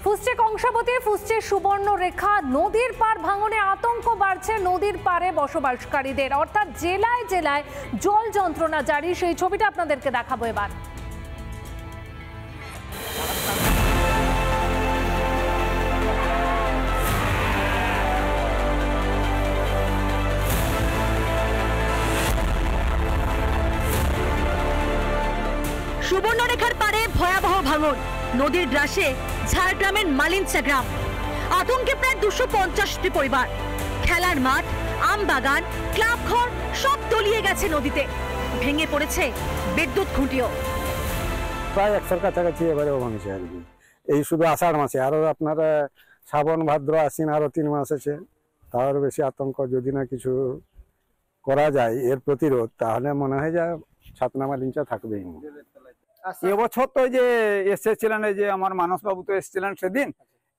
ফুসছে কংসাবতী, ফুসছে সুবর্ণরেখা। নদীর পার ভাঙনে আতঙ্ক বাড়ছে নদীর পারে বসবাসকারীদের, অর্থাৎ জেলায় জেলায় জল যন্ত্রণা জারি। সেই ছবিটা আপনাদেরকে দেখাবো এবার। সুবর্ণরেখার পারে ভয়াবহ ভাঙন, নদীর গ্রাসে ঝাড়গ্রামের মালিঞ্চা গ্রাম। আতঙ্কে প্রায় 250টি পরিবার। খেলার মাঠ, আম বাগান, ক্লাব ঘর সব তলিয়ে গেছে নদীতে। ভেঙে পড়েছে বিদ্যুৎ খুঁটিও। প্রায় 100-র কাছাকাছি এবারেও ভাঙছে আর কি। এই শুধু আষাঢ় মাসে, আরো আপনার শ্রাবণ ভাদ্র আশ্বিন আরো 3 মাস আছে। তার বেশি আতঙ্ক যদি না কিছু করা যায় এর প্রতিরোধ, তাহলে মনে হয় যে ছাতনা মালিঞ্চা থাকবেই। এবছর তো যে এসেছিলেন, এই যে আমার মানসবাবু তো এসেছিলেন সেদিন,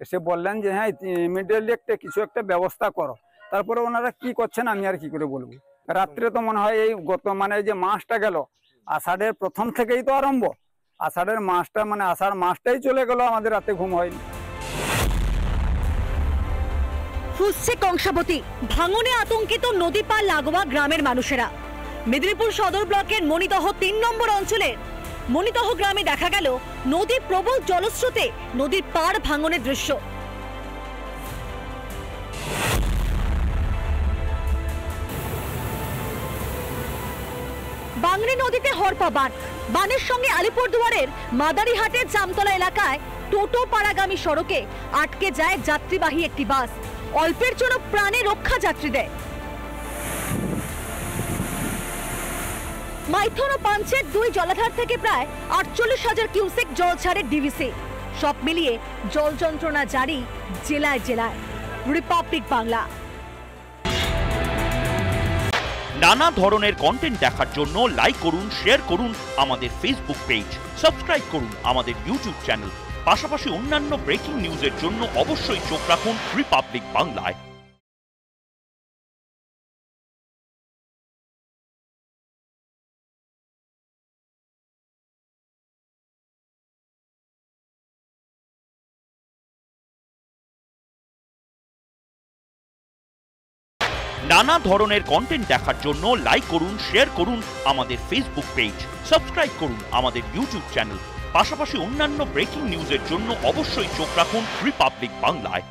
এসে বললেন যে হ্যাঁ ইমিডিয়েটলি একটা কিছু একটা ব্যবস্থা করো। তারপরে ওনারা কি করছেন আমি আর কি করে বলবো। রাত্রে তো মনে হয় এই গত মানে যে মাসটা গেল, আষাঢ়ের প্রথম থেকেই তো আরম্ভ, আষাঢ়ের মাসটা মানে আষাঢ় মাসটাই চলে গেল, আমাদের রাতে ঘুম হয়নি। ফুসছে কংসাবতী, ভাঙনে আতঙ্কিত নদী পার লাগোয়া গ্রামের মানুষেরা। মেদিনীপুর সদর ব্লকের মণিদহ 3 নম্বর অঞ্চলের মণিদহ গ্রামে দেখা গেল নদীর প্রবল জলস্রোতে নদীর পার ভাঙনের দৃশ্য। বাংরি নদীতে হরপা বান, বানের সঙ্গে আলিপুরদুয়ারের মাদারিহাটের জামতলা এলাকায় টোটো পাড়াগামী সড়কে আটকে যায় যাত্রীবাহী একটি বাস। অল্পের জন্য প্রাণে রক্ষা যাত্রীদের। মাইথন ও পাঞ্চের 2 জলাধার থেকে প্রায় 48,000 কিউসেক জল ছাড়ে ডিভিসি। সব মিলিয়ে জল যন্ত্রণা জারি জেলায় জেলায়। রিপাবলিক বাংলা। নানা ধরনের কন্টেন্ট দেখার জন্য লাইক করুন, শেয়ার করুন আমাদের ফেসবুক পেজ, সাবস্ক্রাইব করুন আমাদের ইউটিউব চ্যানেল। পাশাপাশি অন্যান্য ব্রেকিং নিউজের জন্য অবশ্যই চোখ রাখুন রিপাবলিক বাংলায়। নানা ধরনের কন্টেন্ট দেখার জন্য লাইক করুন, শেয়ার করুন আমাদের ফেসবুক পেজ, সাবস্ক্রাইব করুন আমাদের ইউটিউব চ্যানেল। পাশাপাশি অন্যান্য ব্রেকিং নিউজের জন্য অবশ্যই চোখ রাখুন রিপাবলিক বাংলায়।